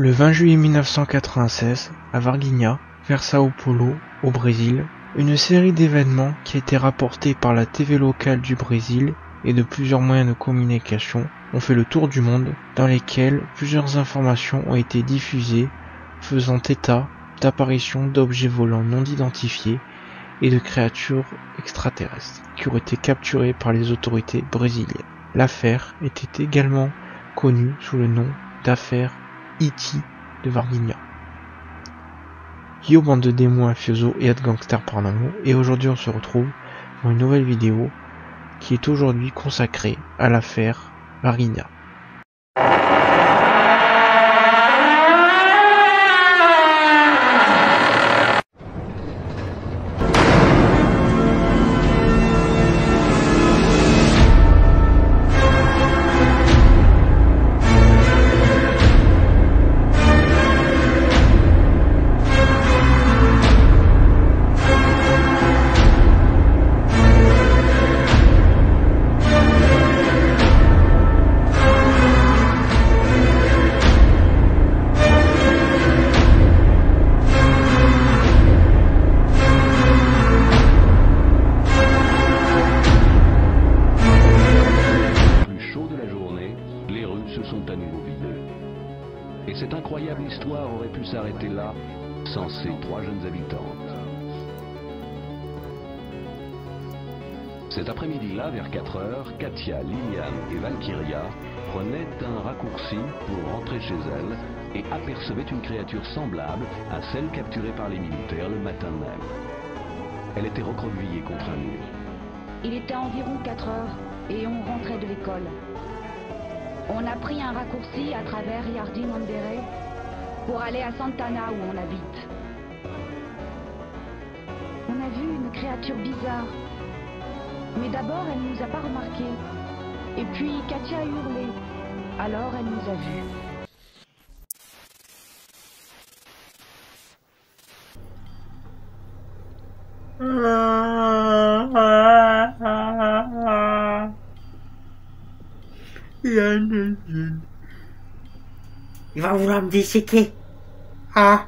Le 20 juillet 1996, à Varginha, vers Sao Paulo, au Brésil, une série d'événements qui a été rapportée par la TV locale du Brésil et de plusieurs moyens de communication ont fait le tour du monde, dans lesquels plusieurs informations ont été diffusées faisant état d'apparitions d'objets volants non identifiés et de créatures extraterrestres qui auraient été capturées par les autorités brésiliennes. L'affaire était également connue sous le nom d'affaire E.T. de Varginha. Yo bande de démons mafiosos et de gangsters paranormaux, et aujourd'hui on se retrouve pour une nouvelle vidéo qui est aujourd'hui consacrée à l'affaire Varginha. Et cette incroyable histoire aurait pu s'arrêter là, sans ces trois jeunes habitantes. Cet après-midi-là, vers 4 heures, Katia, Liliane et Valkyria prenaient un raccourci pour rentrer chez elles et apercevaient une créature semblable à celle capturée par les militaires le matin même. Elle était recroquevillée contre un mur. Il était environ 4 heures et on rentrait de l'école. On a pris un raccourci à travers Jardim Andere pour aller à Santana où on habite. On a vu une créature bizarre. Mais d'abord, elle ne nous a pas remarqué. Et puis, Katia a hurlé. Alors, elle nous a vus. Il va vouloir me disséquer. Ah.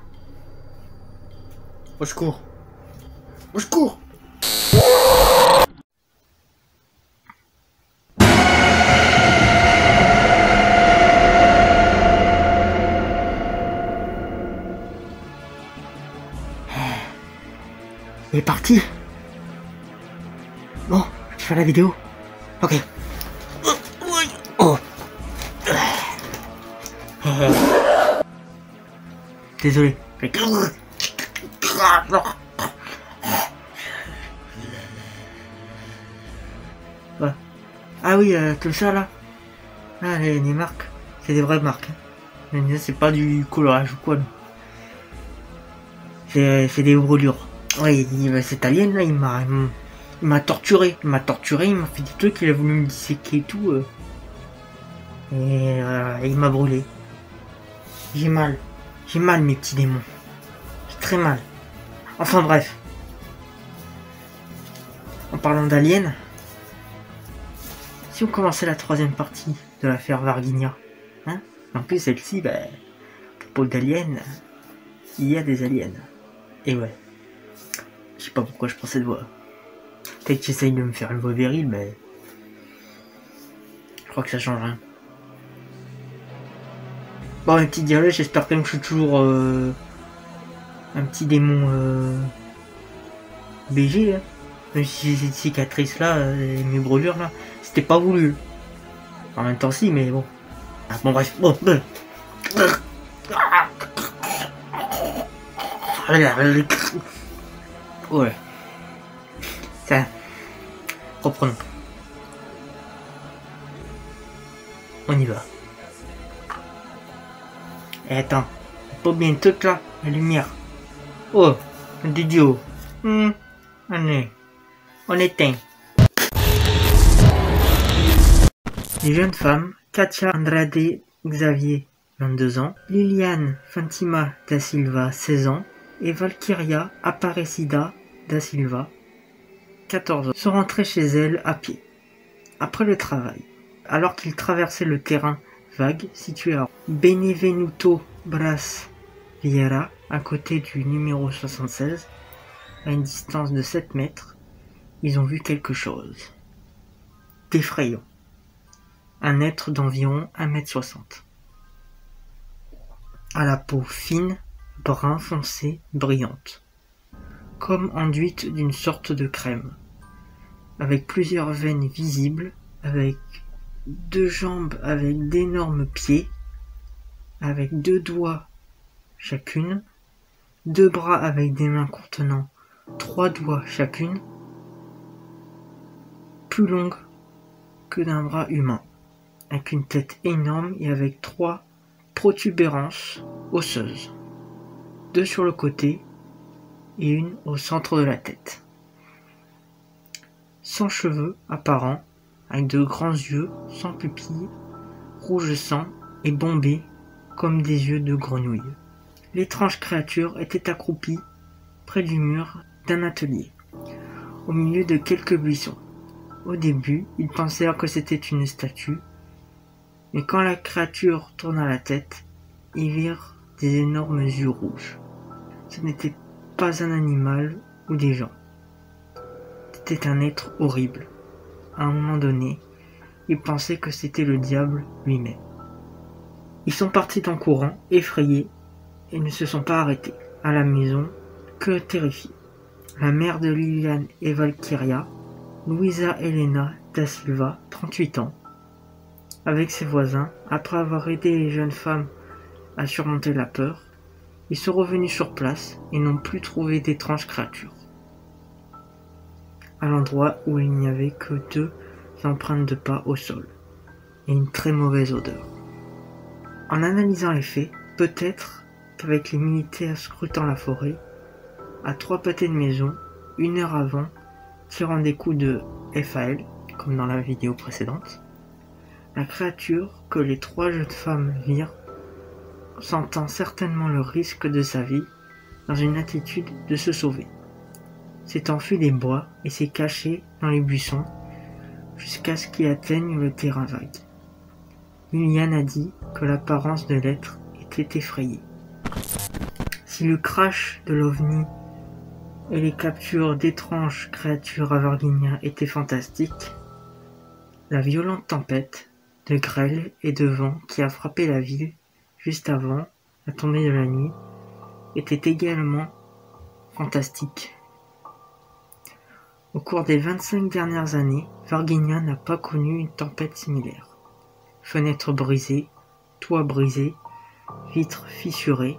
Au secours. Au secours. Il est parti. Bon, je fais la vidéo. Ok. Oh. Désolé. Voilà. Ah oui, tout ça là. Là, les marques. C'est des vraies marques. C'est pas du colorage ou quoi. C'est des brûlures. Ouais, cet alien là, il m'a torturé. Il m'a fait des trucs, il a voulu me disséquer et tout. Et il m'a brûlé. J'ai mal mes petits démons. J'ai très mal. Enfin bref. En parlant d'aliens, si on commençait la troisième partie de l'affaire Varginha, hein, en plus celle-ci, à propos d'aliens, il y a des aliens. Et ouais. Je sais pas pourquoi je prends cette voix. Peut-être que j'essaye de me faire une voix virile, mais je crois que ça change rien. Bon, un petit dialogue, j'espère quand même que je suis toujours un petit démon BG, hein. Même si j'ai cette cicatrice là, et mes brûlures là, c'était pas voulu. En même temps si, mais bon. Ah, bon bref, bon. Ouais. Ça. Reprenons. On y va. Et attends, pas bien tout là, la lumière. Oh, un idiot. On éteint. Les jeunes femmes, Katia Andrade Xavier, 22 ans, Liliane Fantima da Silva, 16 ans, et Valkyria Aparecida da Silva, 14 ans, sont rentrées chez elles à pied, après le travail, alors qu'ils traversaient le terrain vague situé à Benevenuto Bras Vieira, à côté du numéro 76, à une distance de 7 mètres, ils ont vu quelque chose d'effrayant. Un être d'environ 1,60 m. À la peau fine, brun foncé, brillante, comme enduite d'une sorte de crème, avec plusieurs veines visibles, avec 2 jambes avec d'énormes pieds, avec 2 doigts chacune, 2 bras avec des mains contenant 3 doigts chacune, plus longues que d'un bras humain, avec une tête énorme et avec 3 protubérances osseuses, 2 sur le côté et une au centre de la tête. Sans cheveux apparents, avec de grands yeux sans pupilles, rouge sang et bombés comme des yeux de grenouille. L'étrange créature était accroupie près du mur d'un atelier, au milieu de quelques buissons. Au début, ils pensèrent que c'était une statue, mais quand la créature tourna la tête, ils virent des énormes yeux rouges. Ce n'était pas un animal ou des gens. C'était un être horrible. À un moment donné, ils pensaient que c'était le diable lui-même. Ils sont partis en courant, effrayés, et ne se sont pas arrêtés à la maison que terrifiés. La mère de Liliane et Valkyria, Luisa Helena da Silva, 38 ans, avec ses voisins, après avoir aidé les jeunes femmes à surmonter la peur, ils sont revenus sur place et n'ont plus trouvé d'étranges créatures. À l'endroit où il n'y avait que 2 empreintes de pas au sol et une très mauvaise odeur. En analysant les faits, peut-être qu'avec les militaires scrutant la forêt, à 3 pâtés de maison, 1 heure avant, tirant des coups de FAL, comme dans la vidéo précédente, la créature que les 3 jeunes femmes virent, sentant certainement le risque de sa vie, dans une attitude de se sauver, s'est enfui des bois et s'est caché dans les buissons jusqu'à ce qu'il atteigne le terrain vague. Liliane a dit que l'apparence de l'être était effrayée. Si le crash de l'OVNI et les captures d'étranges créatures à Varginha étaient fantastiques, la violente tempête de grêle et de vent qui a frappé la ville juste avant la tombée de la nuit était également fantastique. Au cours des 25 dernières années, Varginha n'a pas connu une tempête similaire. Fenêtres brisées, toits brisés, vitres fissurées,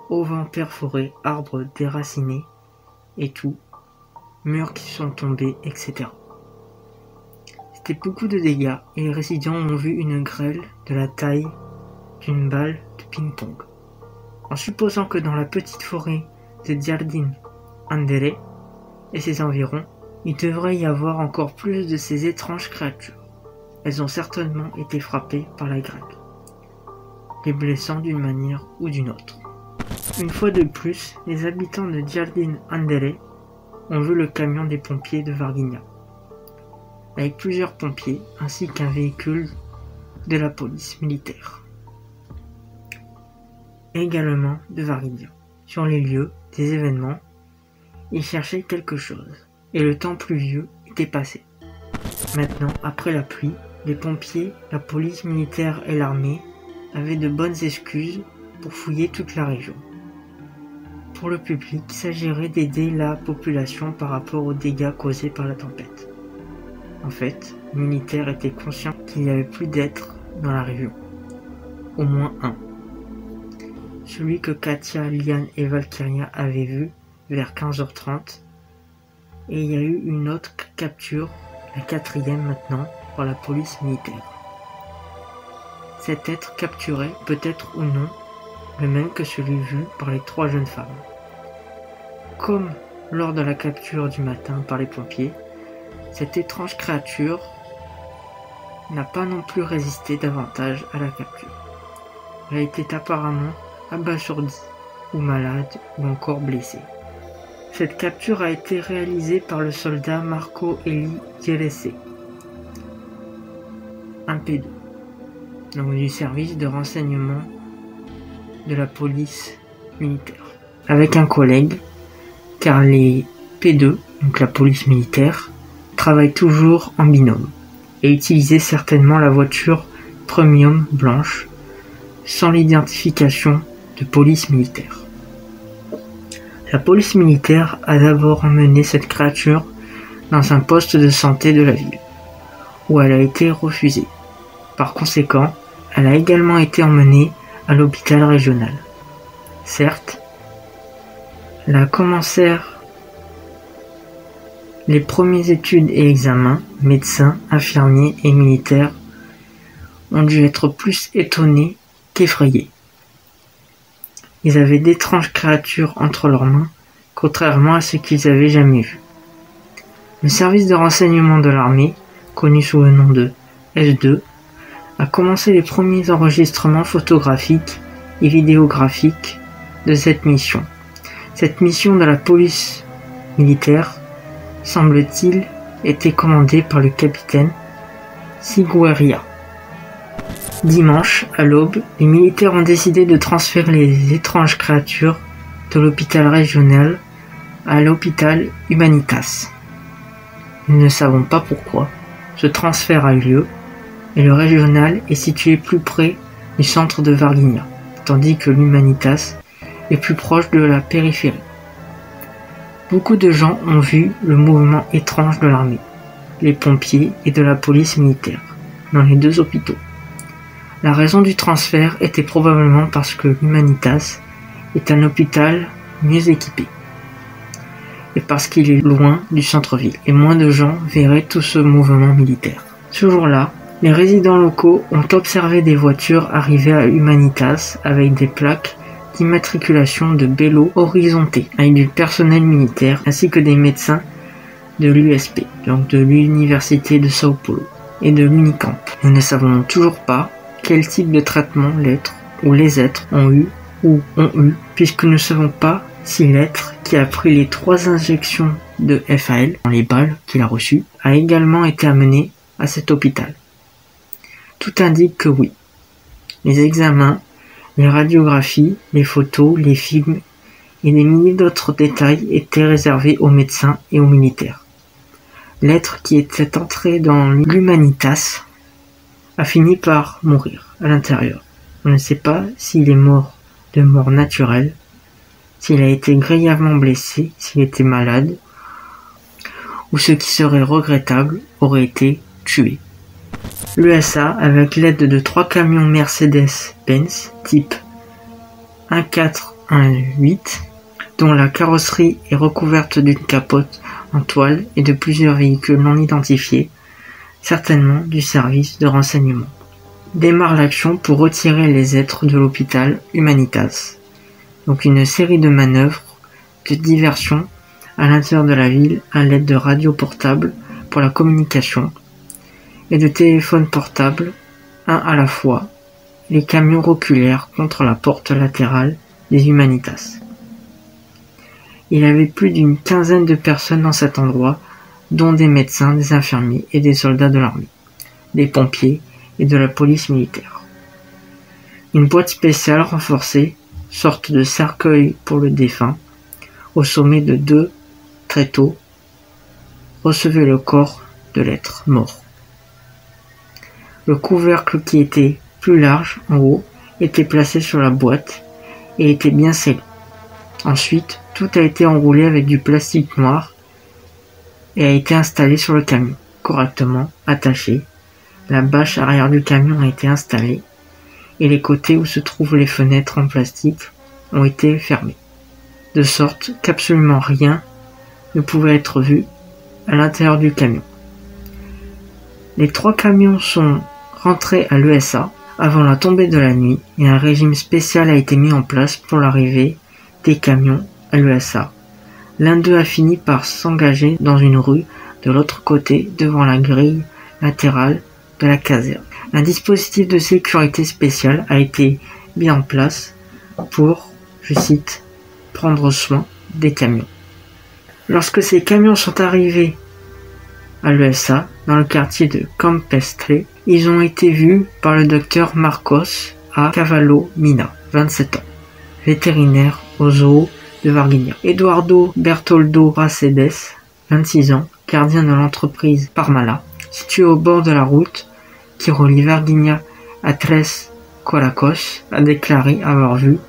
auvents perforés, arbres déracinés, et tout, murs qui sont tombés, etc. C'était beaucoup de dégâts et les résidents ont vu une grêle de la taille d'une balle de ping-pong. En supposant que dans la petite forêt de Jardim Andere et ses environs, il devrait y avoir encore plus de ces étranges créatures. Elles ont certainement été frappées par la grêle, les blessant d'une manière ou d'une autre. Une fois de plus, les habitants de Jardim Andere ont vu le camion des pompiers de Varginha, avec plusieurs pompiers ainsi qu'un véhicule de la police militaire, également de Varginha. Sur les lieux des événements, ils cherchaient quelque chose, et le temps pluvieux était passé. Maintenant, après la pluie, les pompiers, la police militaire et l'armée avaient de bonnes excuses pour fouiller toute la région. Pour le public, il s'agirait d'aider la population par rapport aux dégâts causés par la tempête. En fait, les militaires étaient conscients qu'il n'y avait plus d'êtres dans la région. Au moins un. Celui que Katia, Liane et Valkyria avaient vu vers 15h30. Et il y a eu une autre capture, la 4e maintenant, par la police militaire. Cet être capturé peut être ou non le même que celui vu par les 3 jeunes femmes. Comme lors de la capture du matin par les pompiers, cette étrange créature n'a pas non plus résisté davantage à la capture. Elle était apparemment abasourdie, ou malade, ou encore blessée. Cette capture a été réalisée par le soldat Marco Eli Gierese, un P2, donc du service de renseignement de la police militaire avec un collègue, car les P2, donc la police militaire, travaillent toujours en binôme et utilisaient certainement la voiture premium blanche sans l'identification de police militaire. La police militaire a d'abord emmené cette créature dans un poste de santé de la ville, où elle a été refusée. Par conséquent, elle a également été emmenée à l'hôpital régional. Certes, là commencèrent les premières études et examens. Médecins, infirmiers et militaires ont dû être plus étonnés qu'effrayés. Ils avaient d'étranges créatures entre leurs mains, contrairement à ce qu'ils avaient jamais vu. Le service de renseignement de l'armée, connu sous le nom de S2, a commencé les premiers enregistrements photographiques et vidéographiques de cette mission. Cette mission de la police militaire, semble-t-il, était commandée par le capitaine Sigueria. Dimanche, à l'aube, les militaires ont décidé de transférer les étranges créatures de l'hôpital régional à l'hôpital Humanitas. Nous ne savons pas pourquoi ce transfert a eu lieu, et le régional est situé plus près du centre de Varginha, tandis que l'Humanitas est plus proche de la périphérie. Beaucoup de gens ont vu le mouvement étrange de l'armée, les pompiers et de la police militaire dans les deux hôpitaux. La raison du transfert était probablement parce que l'Humanitas est un hôpital mieux équipé et parce qu'il est loin du centre-ville et moins de gens verraient tout ce mouvement militaire. Ce jour-là, les résidents locaux ont observé des voitures arriver à Humanitas avec des plaques d'immatriculation de Belo Horizonte avec du personnel militaire ainsi que des médecins de l'USP, donc de l'Université de Sao Paulo et de l'Unicamp. Nous ne savons toujours pas quel type de traitement l'être ou les êtres ont eu ou ont eu, puisque nous ne savons pas si l'être qui a pris les 3 injections de FAL dans les balles qu'il a reçues a également été amené à cet hôpital. Tout indique que oui. Les examens, les radiographies, les photos, les films et des milliers d'autres détails étaient réservés aux médecins et aux militaires. L'être qui était entré dans l'Humanitas a fini par mourir à l'intérieur. On ne sait pas s'il est mort de mort naturelle, s'il a été grièvement blessé, s'il était malade, ou ce qui serait regrettable, aurait été tué. L'USA, avec l'aide de 3 camions Mercedes-Benz type 1418, dont la carrosserie est recouverte d'une capote en toile et de plusieurs véhicules non identifiés, certainement du service de renseignement, démarre l'action pour retirer les êtres de l'hôpital Humanitas. Donc une série de manœuvres de diversion à l'intérieur de la ville à l'aide de radios portables pour la communication et de téléphones portables, un à la fois. Les camions reculèrent contre la porte latérale des Humanitas. Il y avait plus d'une quinzaine de personnes dans cet endroit, dont des médecins, des infirmiers et des soldats de l'armée, des pompiers et de la police militaire. Une boîte spéciale renforcée, sorte de cercueil pour le défunt, au sommet de 2 tréteaux, recevait le corps de l'être mort. Le couvercle qui était plus large en haut était placé sur la boîte et était bien scellé. Ensuite, tout a été enroulé avec du plastique noir et a été installé sur le camion, correctement attaché. La bâche arrière du camion a été installée et les côtés où se trouvent les fenêtres en plastique ont été fermés, de sorte qu'absolument rien ne pouvait être vu à l'intérieur du camion. Les 3 camions sont rentrés à l'ESA avant la tombée de la nuit et un régime spécial a été mis en place pour l'arrivée des camions à l'ESA. L'un d'eux a fini par s'engager dans une rue de l'autre côté devant la grille latérale de la caserne. Un dispositif de sécurité spécial a été mis en place pour, je cite, prendre soin des camions. Lorsque ces camions sont arrivés à l'ESA, dans le quartier de Campestre, ils ont été vus par le docteur Marcos a Cavallo Mina, 27 ans. vétérinaire au zoo de Varginha. Eduardo Bertoldo Pracedes, 26 ans, gardien de l'entreprise Parmalat, située au bord de la route qui relie Varginha à Tres Collacos, a déclaré avoir vu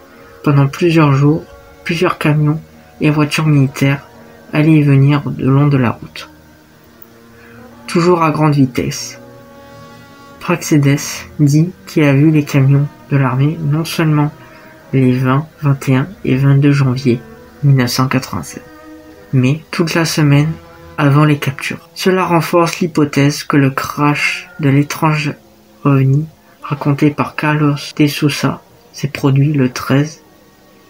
pendant plusieurs jours plusieurs camions et voitures militaires aller et venir le long de la route, toujours à grande vitesse. Praxedes dit qu'il a vu les camions de l'armée non seulement les 20, 21 et 22 janvier 1987, mais toute la semaine avant les captures. Cela renforce l'hypothèse que le crash de l'étrange OVNI raconté par Carlos de Sousa s'est produit le 13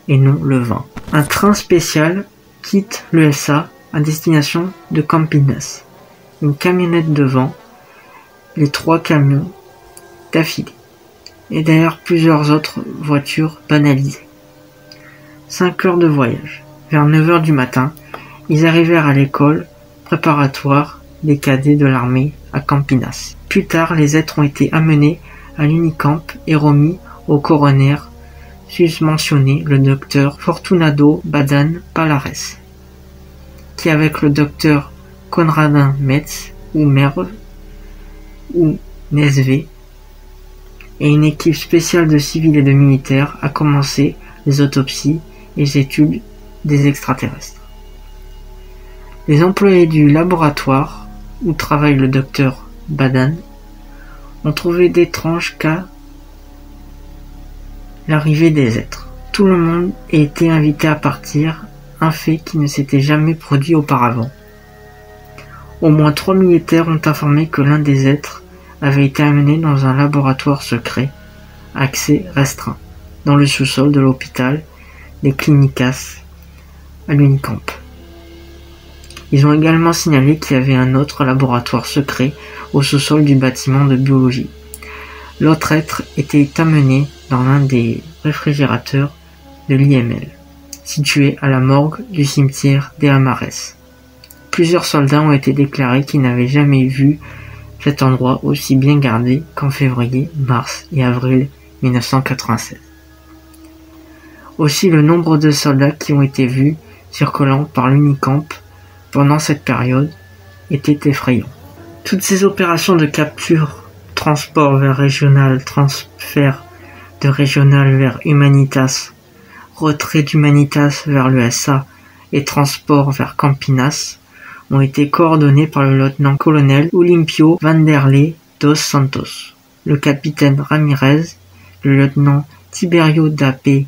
et non le 20. Un train spécial quitte l'USA à destination de Campinas. Une camionnette devant, les 3 camions d'affilée, et derrière plusieurs autres voitures banalisées. 5 heures de voyage. Vers 9 heures du matin, ils arrivèrent à l'école préparatoire des cadets de l'armée à Campinas. Plus tard, les êtres ont été amenés à l'Unicamp et remis au coroner susmentionné, le docteur Fortunado Badan Palares, qui avec le docteur Conradin Metz ou Merv ou Nesvé et une équipe spéciale de civils et de militaires a commencé les autopsies et les études des extraterrestres. Les employés du laboratoire où travaille le docteur Badan ont trouvé d'étranges cas l'arrivée des êtres. Tout le monde a été invité à partir, un fait qui ne s'était jamais produit auparavant. Au moins 3 militaires ont informé que l'un des êtres avait été amené dans un laboratoire secret, accès restreint, dans le sous-sol de l'hôpital des Clínicas à l'Unicamp. Ils ont également signalé qu'il y avait un autre laboratoire secret au sous-sol du bâtiment de biologie. L'autre être était amené dans l'un des réfrigérateurs de l'IML, situé à la morgue du cimetière des Amares. Plusieurs soldats ont été déclarés qu'ils n'avaient jamais vu cet endroit aussi bien gardé qu'en février, mars et avril 1996. Aussi, le nombre de soldats qui ont été vus circulant par l'Unicamp pendant cette période était effrayant. Toutes ces opérations de capture, transport vers régional, transfert de régional vers Humanitas, retrait d'Humanitas vers l'USA et transport vers Campinas ont été coordonnés par le lieutenant-colonel Olimpio Vanderlei dos Santos, le capitaine Ramirez, le lieutenant Tiberio d'APE,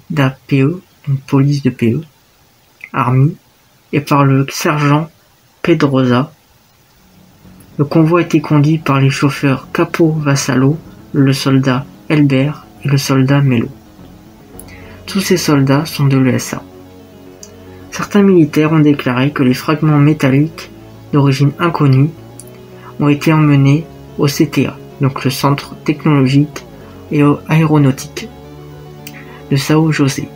une police de PE, Army, et par le sergent Pedrosa. Le convoi était conduit par les chauffeurs Capo Vassallo, le soldat Elbert et le soldat Melo. Tous ces soldats sont de l'USA. Certains militaires ont déclaré que les fragments métalliques d'origine inconnue ont été emmenés au CTA, donc le Centre technologique et aéronautique de São José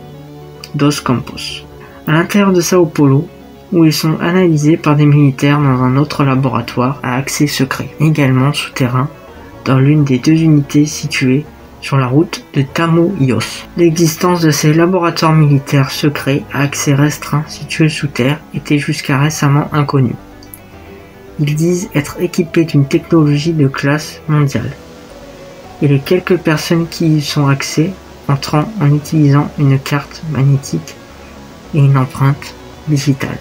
dos Campos, à l'intérieur de Sao Paulo, où ils sont analysés par des militaires dans un autre laboratoire à accès secret, également souterrain, dans l'une des 2 unités situées sur la route de Tamoios. L'existence de ces laboratoires militaires secrets à accès restreint situés sous terre était jusqu'à récemment inconnue. Ils disent être équipés d'une technologie de classe mondiale, et les quelques personnes qui y sont accès entrant en utilisant une carte magnétique et une empreinte digitale.